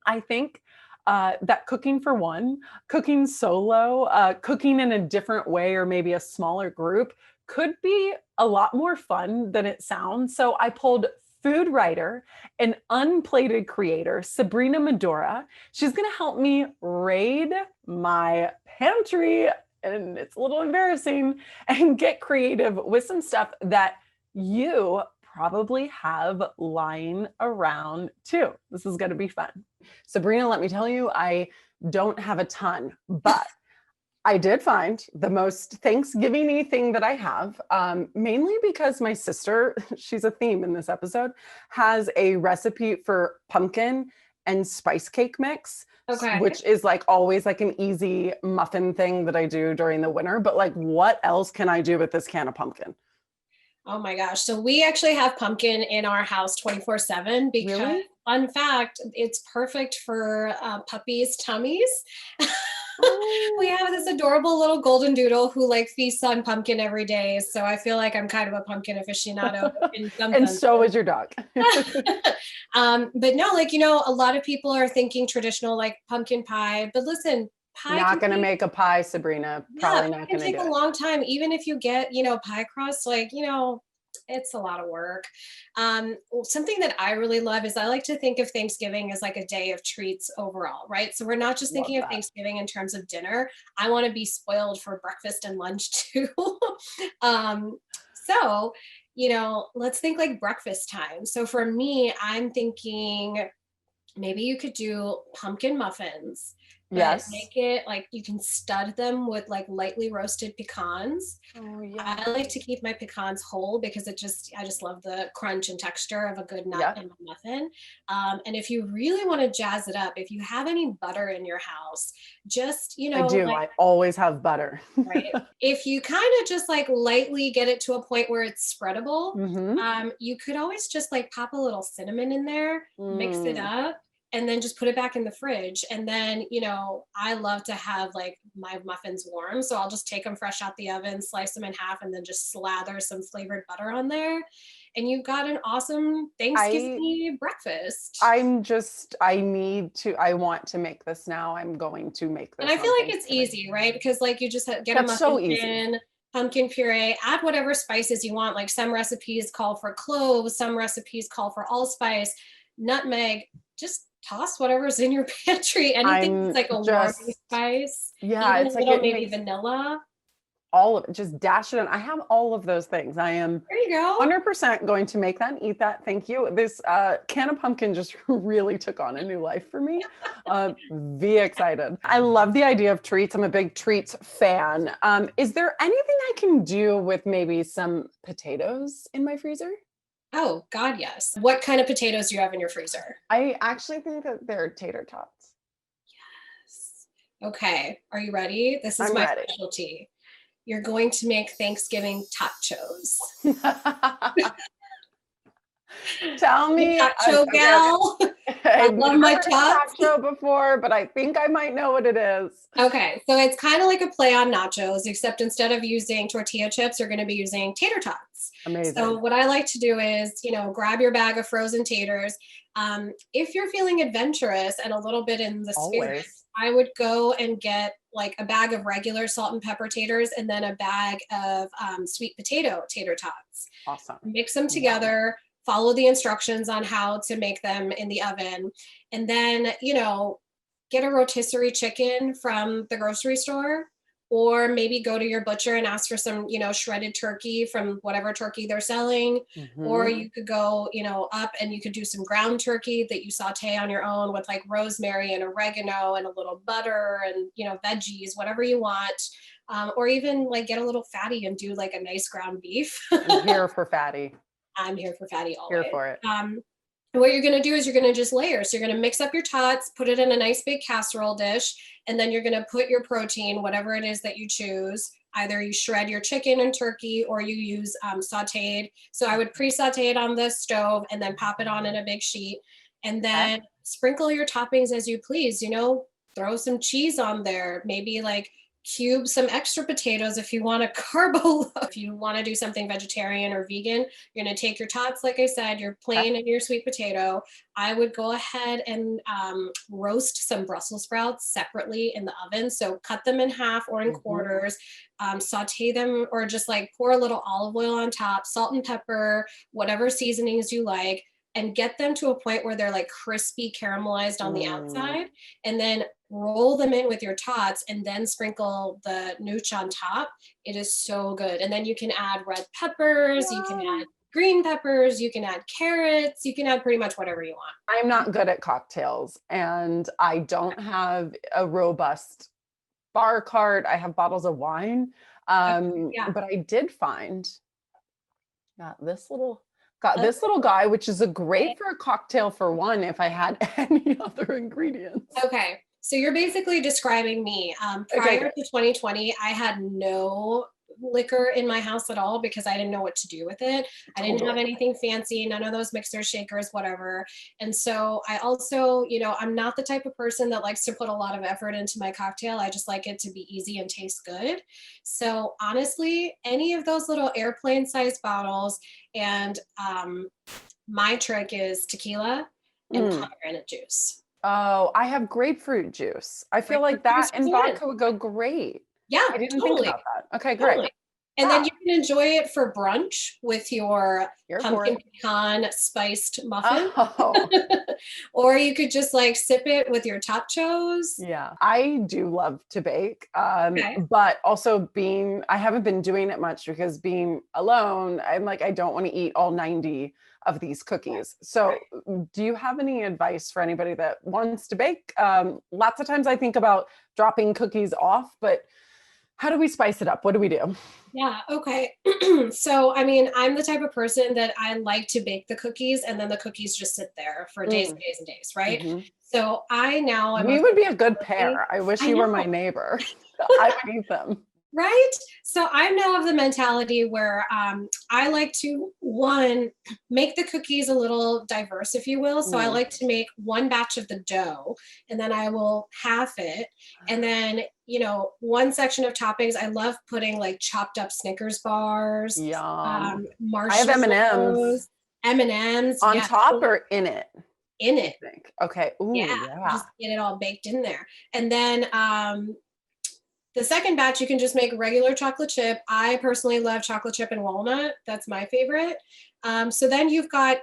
I think that cooking for one, cooking solo, cooking in a different way, or maybe a smaller group could be a lot more fun than it sounds. So I pulled food writer and unplated creator, Sabrina Medora. She's going to help me raid my pantry, and it's a little embarrassing, and get creative with some stuff that you probably have lying around too. This is going to be fun. Sabrina, let me tell you, I don't have a ton, but I did find the most Thanksgiving-y thing that I have, mainly because my sister, she's a theme in this episode, has a recipe for pumpkin and spice cake mix, Okay. which is like always like an easy muffin thing that I do during the winter. But like, what else can I do with this can of pumpkin? Oh my gosh. So we actually have pumpkin in our house 24/7 because, Really? fun fact, it's perfect for puppies' tummies. We have this Oh. adorable little golden doodle who like feasts on pumpkin every day. So I feel like I'm kind of a pumpkin aficionado in some And sense. so is your dog. But no, like, you know, a lot of people are thinking traditional like pumpkin pie, but listen, pie Not can going to take, make a pie, Sabrina. yeah, Probably pie not can going to take do a it. long time. Even if you get, you know, pie crust, like, you know, it's a lot of work. Something that I really love is I like to think of Thanksgiving as like a day of treats overall, right? So we're not just Love thinking of that. Thanksgiving in terms of dinner. I want to be spoiled for breakfast and lunch too. um, so, you know, let's think like breakfast time. So for me, I'm thinking maybe you could do pumpkin muffins, but Yes. make it like you can stud them with like lightly roasted pecans. Oh, I like yummy. to keep my pecans whole because I just love the crunch and texture of a good nut Yep, in my muffin. And if you really want to jazz it up, if you have any butter in your house, just, you I know, do. like, I always have butter. right. If you kind of just like lightly get it to a point where it's spreadable, Mm-hmm. you could always just like pop a little cinnamon in there, mix it Mm. up, and then just put it back in the fridge. And then, you know, I love to have like my muffins warm. So I'll just take them fresh out the oven, slice them in half, and then just slather some flavored butter on there. And you've got an awesome I Thanksgiving breakfast. I'm just I want to make this now. I'm going to make And I this feel on like it's Thanksgiving. easy, right? Because like you just get a That's so muffin easy. tin, pumpkin puree, add whatever spices you want. Like some recipes call for cloves, some recipes call for allspice, nutmeg. Just toss whatever's in your pantry. Anything that's I'm like a warming just spice, yeah, even a it's like little it maybe makes vanilla. all of it, just dash it in. I have all of those things. I am There you go. 100% going to make that and eat that. Thank you. This can of pumpkin just really took on a new life for me. Be excited. I love the idea of treats. I'm a big treats fan. Is there anything I can do with maybe some potatoes in my freezer? Oh, God, yes. What kind of potatoes do you have in your freezer? I actually think that they're tater tots. Yes. Okay. Are you ready? This is I'm my ready. specialty. You're going to make Thanksgiving tachos. Tell I'm a me. tacho Okay, okay. gal. I I've love never my heard of a tots. talk show before, but I think I might know what it is. Okay, so it's kind of like a play on nachos, except instead of using tortilla chips, you're going to be using tater tots. So Amazing. what I like to do is, you know, grab your bag of frozen taters. If you're feeling adventurous and a little bit in the spirit, Always. I would go and get like a bag of regular salt and pepper taters and then a bag of sweet potato tater tots. Awesome. Mix them Yum. together, follow the instructions on how to make them in the oven, and then, you know, get a rotisserie chicken from the grocery store, or maybe go to your butcher and ask for some, you know, shredded turkey from whatever turkey they're selling. Or Hmm. you could go, you know, up and you could do some ground turkey that you saute on your own with like rosemary and oregano and a little butter and, you know, veggies, whatever you want. Or even like get a little fatty and do like a nice ground beef. I'm here for fatty. I'm here for fatty Here always. for it. And what you're going to do is you're going to just layer. So you're going to mix up your tots, put it in a nice big casserole dish, and then you're going to put your protein, whatever it is that you choose. Either you shred your chicken and turkey or you use sauteed. So I would pre-saute it on the stove and then pop it on in a big sheet. And Okay. then sprinkle your toppings as you please. You know, throw some cheese on there, maybe like cube some extra potatoes if you want a carbo. If you want to do something vegetarian or vegan, you're going to take your tots, like I said, your plain and your sweet potato. I would go ahead and roast some Brussels sprouts separately in the oven. So cut them in half or in quarters, saute them, or just like pour a little olive oil on top, salt and pepper, whatever seasonings you like, and get them to a point where they're like crispy caramelized on the outside, and then roll them in with your tots and then sprinkle the nooch on top. It is so good. And then you can add red peppers, you can add green peppers, you can add carrots, you can add pretty much whatever you want. I'm not good at cocktails, and I don't have a robust bar cart. I have bottles of wine. But I did find this little guy, which is a great for a cocktail for one, if I had any other ingredients. Okay. So you're basically describing me. Prior to 2020, I had no liquor in my house at all because I didn't know what to do with it. I didn't have anything fancy, none of those mixers, shakers, whatever. And so I also, I'm not the type of person that likes to put a lot of effort into my cocktail. I just like it to be easy and taste good. So honestly, any of those little airplane sized bottles, and my trick is tequila and pomegranate juice. Oh, I have grapefruit juice. I feel like that and vodka would go great. Yeah, I didn't think about that. Okay, great. Totally. And then you can enjoy it for brunch with your pumpkin pecan spiced muffin. Or you could just like sip it with your tachos. Yeah, I do love to bake. But also I haven't been doing it much because being alone, I'm like, I don't want to eat all 90 of these cookies. So do you have any advice for anybody that wants to bake? Lots of times I think about dropping cookies off, but how do we spice it up? What do we do? Yeah. Okay. So, I mean, I'm the type of person that I like to bake the cookies and then the cookies just sit there for days and days and days. Right. So we would be a good pair. I wish you were my neighbor. I would eat them. Right. So I'm now of the mentality where I like to, make the cookies a little diverse, if you will. So I like to make one batch of the dough and then I will half it. And then, one section of toppings, I love putting like chopped up Snickers bars, marshmallows. I have M&Ms. M&Ms. On top or in it? In it. Okay. Ooh, yeah. Just get it all baked in there. And then, the second batch, you can just make regular chocolate chip. I personally love chocolate chip and walnut. That's my favorite. So then you've got,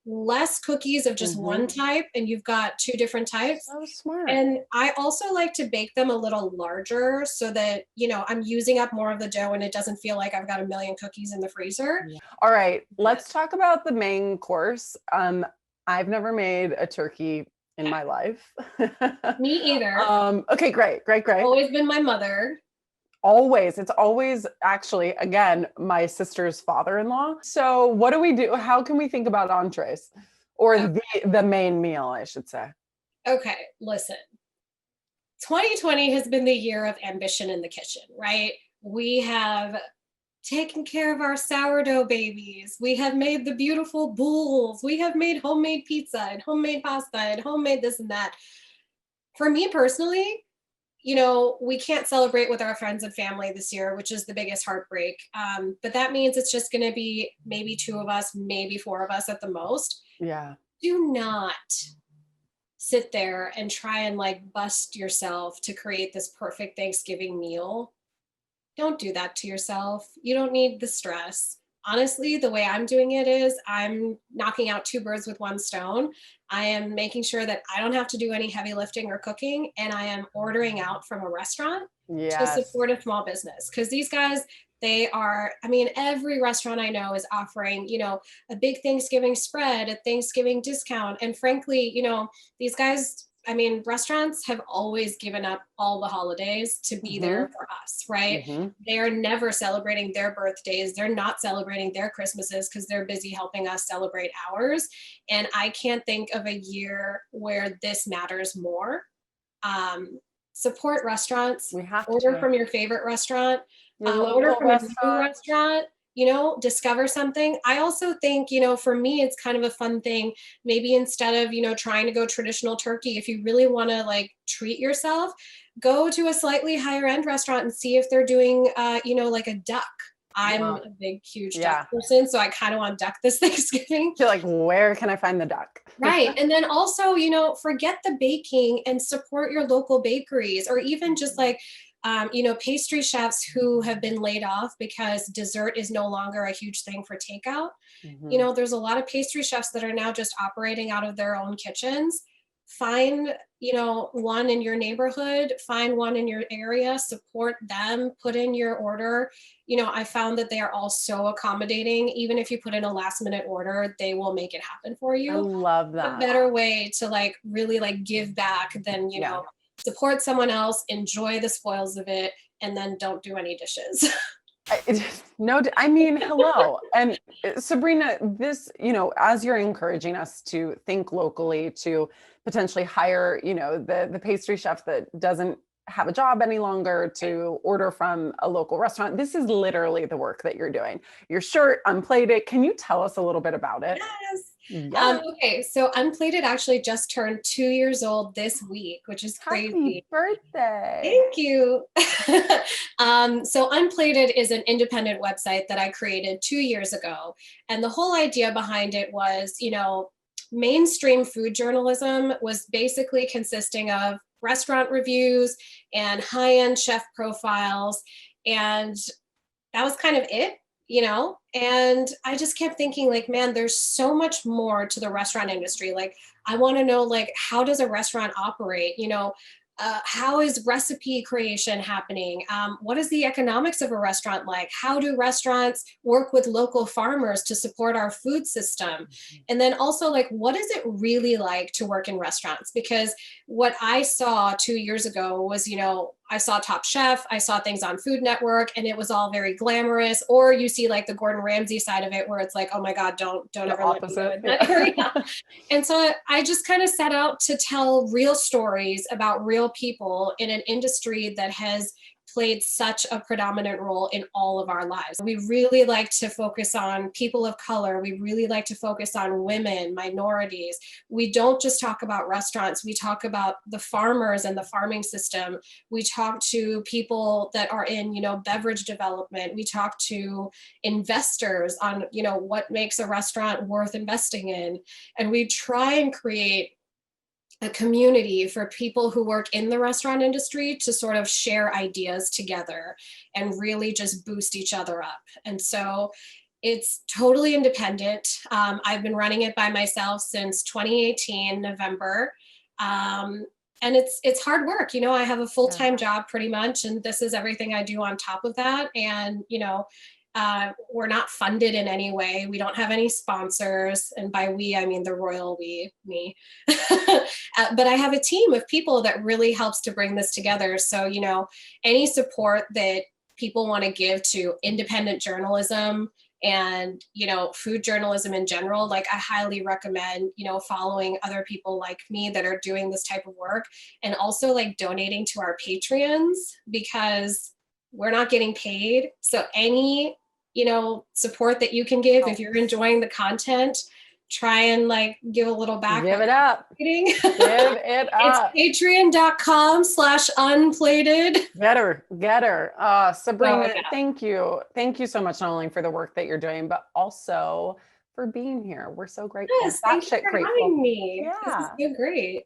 less cookies of just one type, and you've got two different types. Oh, smart. And I also like to bake them a little larger so that, I'm using up more of the dough and it doesn't feel like I've got a million cookies in the freezer. Yeah. All right, let's talk about the main course. I've never made a turkey in my life. Me either. Okay, great. Always been my mother. Always. It's always actually, again, my sister's father-in-law. So what do we do? How can we think about entrees or the main meal, I should say? Okay, listen. 2020 has been the year of ambition in the kitchen, right? We have taken care of our sourdough babies. We have made the beautiful boules. We have made homemade pizza and homemade pasta and homemade this and that. For me personally, we can't celebrate with our friends and family this year, which is the biggest heartbreak. But that means it's just going to be maybe 2 of us, maybe 4 of us at the most. Yeah. Do not sit there and try and like bust yourself to create this perfect Thanksgiving meal. Don't do that to yourself. You don't need the stress. Honestly, the way I'm doing it is I'm knocking out 2 birds with 1 stone. I am making sure that I don't have to do any heavy lifting or cooking, and I am ordering out from a restaurant to support a small business. Because these guys, every restaurant I know is offering, a big Thanksgiving spread, a Thanksgiving discount. And frankly, these guys, restaurants have always given up all the holidays to be there for us, right? They are never celebrating their birthdays. They're not celebrating their Christmases because they're busy helping us celebrate ours. And I can't think of a year where this matters more. Support restaurants. We have order from your favorite restaurant. Order from a new restaurant. discover something. I also think, for me, it's kind of a fun thing. Maybe instead of, trying to go traditional turkey, if you really want to like treat yourself, go to a slightly higher end restaurant and see if they're doing, like a duck. I'm Wow. a big, huge duck Yeah. person, so I kind of want duck this Thanksgiving. You're like, where can I find the duck? Right. And then also, forget the baking and support your local bakeries, or even just like, pastry chefs who have been laid off because dessert is no longer a huge thing for takeout. Mhm. There's a lot of pastry chefs that are now just operating out of their own kitchens. Find, one in your neighborhood, find one in your area, support them, put in your order. I found that they are all so accommodating. Even if you put in a last minute order, they will make it happen for I you. love A that. better way to like really like give back than, Yeah. support someone else, enjoy the spoils of it, and then don't do any dishes. No, I mean, hello. And Sabrina, this, as you're encouraging us to think locally, to potentially hire, the pastry chef that doesn't have a job any longer, to order from a local restaurant, this is literally the work that you're doing. Your shirt, Unplated. Can you tell us a little bit about it? Yes. Yes. Okay, so Unplated actually just turned 2 years old this week, which is Happy crazy. birthday. Thank you. So Unplated is an independent website that I created 2 years ago. And the whole idea behind it was, mainstream food journalism was basically consisting of restaurant reviews and high-end chef profiles. And that was kind of it, and I just kept thinking like, man, there's so much more to the restaurant industry. Like, I want to know, like, how does a restaurant operate? How is recipe creation happening? What is the economics of a restaurant like? How do restaurants work with local farmers to support our food system? And then also, like, what is it really like to work in restaurants? Because what I saw 2 years ago was, I saw Top Chef, I saw things on Food Network, and it was all very glamorous. Or you see like the Gordon Ramsay side of it, where it's like, oh my God, don't The ever let me go opposite. in that area. Yeah. And so I just kind of set out to tell real stories about real people in an industry that has played such a predominant role in all of our lives. We really like to focus on people of color. We really like to focus on women, minorities. We don't just talk about restaurants. We talk about the farmers and the farming system. We talk to people that are in, beverage development. We talk to investors on, what makes a restaurant worth investing in. And we try and create a community for people who work in the restaurant industry to sort of share ideas together and really just boost each other up. And so it's totally independent. I've been running it by myself since 2018, November. And it's hard work. I have a Yeah. full-time job pretty much, and this is everything I do on top of that. And, we're not funded in any way. We don't have any sponsors. And by we, I mean the royal we, me. But I have a team of people that really helps to bring this together. So, any support that people want to give to independent journalism and, food journalism in general, like, I highly recommend, following other people like me that are doing this type of work, and also like donating to our Patreons, because we're not getting paid. So any, support that you can give, if you're enjoying the content, try and like give a little back. Give it up. Give it up. It's patreon.com/unplated. Get her. Sabrina, Oh, yeah. thank you. Thank you so much, not only for the work that you're doing, but also for being here. We're so grateful. Yes, thank you Batshit for grateful. having me. This is Yeah. so great.